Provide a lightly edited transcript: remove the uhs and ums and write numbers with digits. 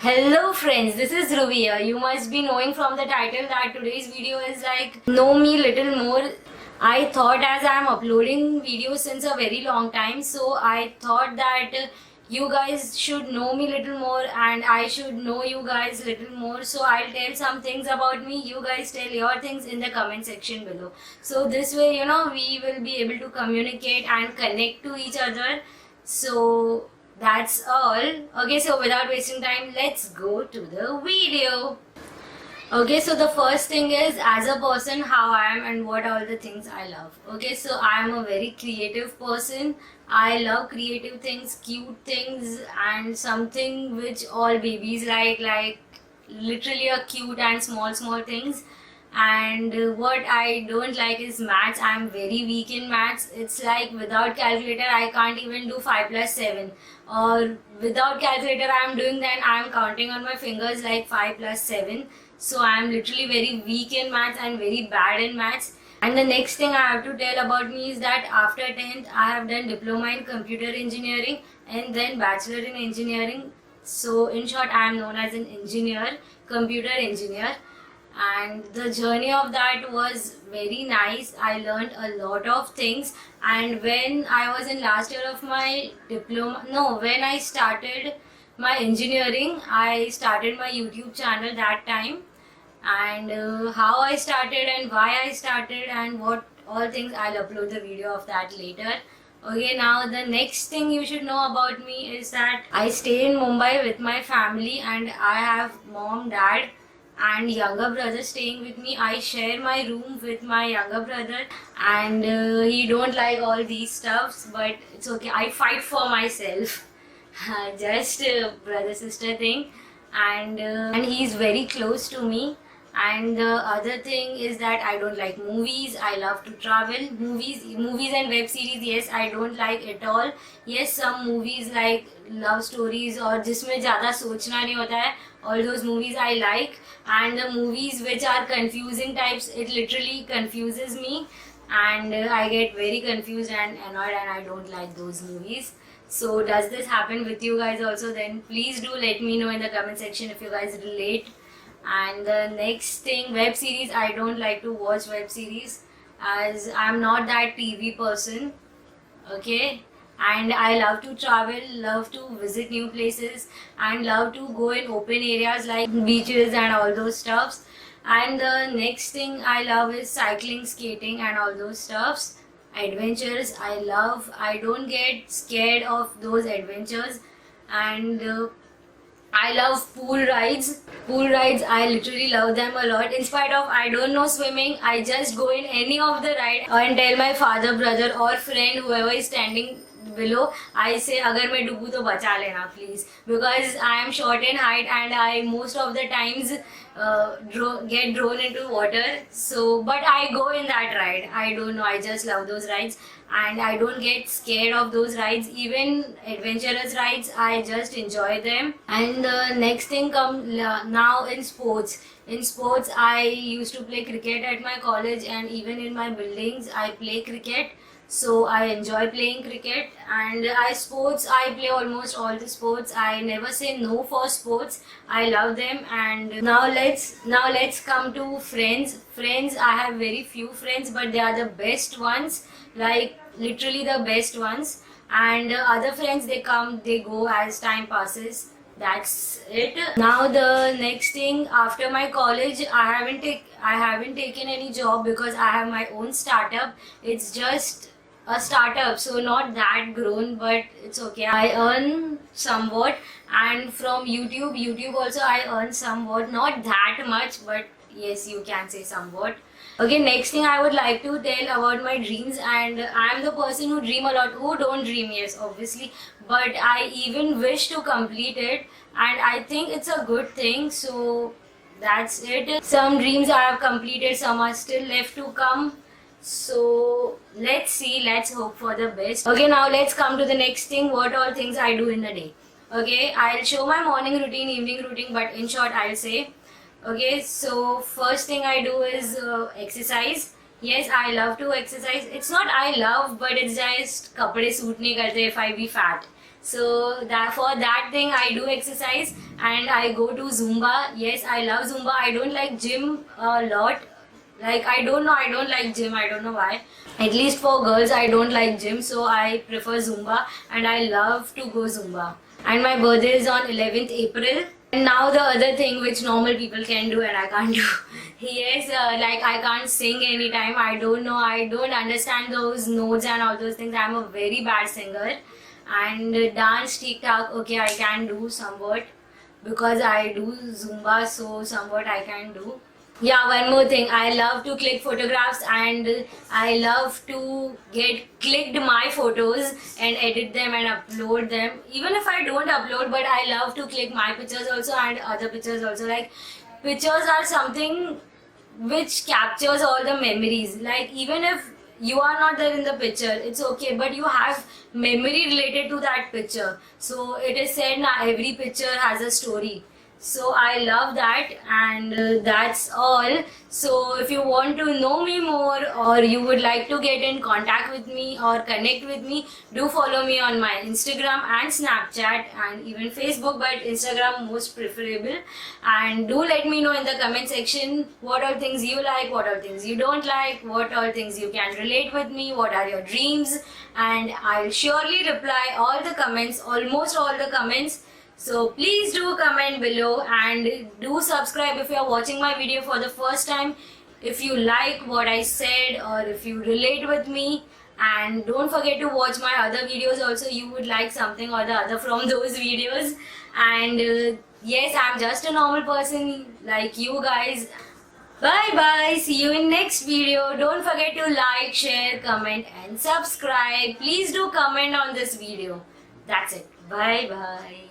Hello friends, this is Ruvia. You must be knowing from the title that today's video is like know me little more. I thought as I am uploading videos since a very long time, so I thought that you guys should know me little more and I should know you guys little more. So I'll tell some things about me. You guys tell your things in the comment section below. So this way, we will be able to communicate and connect to each other. So that's all. Okay, so without wasting time, let's go to the video. Okay, so the first thing is as a person, how I am and what all the things I love. Okay, so I am a very creative person. I love creative things, cute things, and something which all babies like literally a cute and small things. And what I don't like is maths. I'm very weak in maths. It's like without calculator I can't even do 5 plus 7, or without calculator I'm doing, then I'm counting on my fingers like 5 plus 7. So I'm literally very weak in maths and very bad in maths. And the next thing I have to tell about me is that after 10th I have done diploma in computer engineering and then bachelor in engineering. So in short, I am known as an engineer, computer engineer. And the journey of that was very nice. I learned a lot of things. And when I was in last year of my diploma, no, when I started my engineering, I started my YouTube channel that time. And how I started and why I started and what all things, I'll upload the video of that later. Okay, now the next thing you should know about me is that I stay in Mumbai with my family and I have mom, dad and younger brother staying with me. I share my room with my younger brother and he don't like all these stuffs, but it's okay. I fight for myself. Just brother sister thing, and he's very close to me. And the other thing is that I don't like movies. I love to travel. Movies and web series, yes, I don't like at all. Yes, some movies like love stories or जिसमें ज़्यादा सोचना नहीं होता है, all those movies I like. And the movies which are confusing types, it literally confuses me, and I get very confused and annoyed, and I don't like those movies. So does this happen with you guys also? Then please do let me know in the comment section if you guys relate. And the next thing, web series, I don't like to watch web series as I'm not that TV person. Okay, and I love to travel, love to visit new places, and love to go in open areas like beaches and all those stuffs. And the next thing I love is cycling, skating, and all those stuffs. Adventures I love. I don't get scared of those adventures. And I love pool rides. Pool rides, I literally love them a lot. In spite of I don't know swimming, I just go in any of the ride and tell my father, brother or friend, whoever is standing below, I say अगर मैं डूबूँ तो बचा लेना please, because I am short in height and I most of the times get drawn into water. So but I go in that ride. I don't know, I just love those rides and I don't get scared of those rides. Even adventurous rides, I just enjoy them. And the next thing come now in sports. In sports, I used to play cricket at my college, and even in my buildings I play cricket. So I enjoy playing cricket. And I play almost all the sports. I never say no for sports. I love them. And now let's come to friends. Friends, I have very few friends, but they are the best ones, like literally the best ones. And other friends, they come, they go as time passes. That's it. Now the next thing, after my college, I haven't taken any job because I have my own startup. It's just a startup, so not that grown, but it's okay. I earn somewhat, and from YouTube also I earn somewhat, not that much, but yes, you can say somewhat. Okay, next thing I would like to tell about my dreams, and I'm the person who dream a lot. Who don't dream? Yes, obviously, but I even wish to complete it, and I think it's a good thing. So that's it. Some dreams I have completed, some are still left to come. So let's see, let's hope for the best. Okay, now let's come to the next thing, what all things I do in the day. Okay, I'll show my morning routine, evening routine, but in short I'll say, okay, so first thing I do is exercise. Yes, I love to exercise. It's not I love, but it's just kapde suit nahi karte if I be fat. So that for that thing I do exercise and I go to Zumba. Yes, I love Zumba. I don't like gym a lot. Like I don't know, I don't like gym. I don't know why. At least for girls, I don't like gym, so I prefer Zumba and I love to go Zumba. And my birthday is on 11th April. And now the other thing which normal people can do and I can't do. Yes, like I can't sing anytime. I don't know. I don't understand those notes and all those things. I'm a very bad singer. And dance TikTok, okay, I can do somewhat because I do Zumba, so somewhat I can do. Yeah, one more thing. I love to click photographs and I love to get clicked my photos and edit them and upload them. Even if I don't upload, but I love to click my pictures also and other pictures also. Like pictures are something which captures all the memories. Like even if you are not there in the picture, it's okay, but you have memory related to that picture. So it is said now every picture has a story. So I love that, and that's all. So if you want to know me more or you would like to get in contact with me or connect with me, do follow me on my Instagram and Snapchat and even Facebook, but Instagram most preferable. And do let me know in the comment section what all things you like, what all things you don't like, what all things you can relate with me, what are your dreams, and I'll surely reply all the comments, almost all the comments. So please do comment below and do subscribe if you are watching my video for the first time. If you like what I said or if you relate with me, and don't forget to watch my other videos also. You would like something or the other from those videos. And yes, I'm just a normal person like you guys. Bye bye. See you in next video. Don't forget to like, share, comment and subscribe. Please do comment on this video. That's it. Bye bye.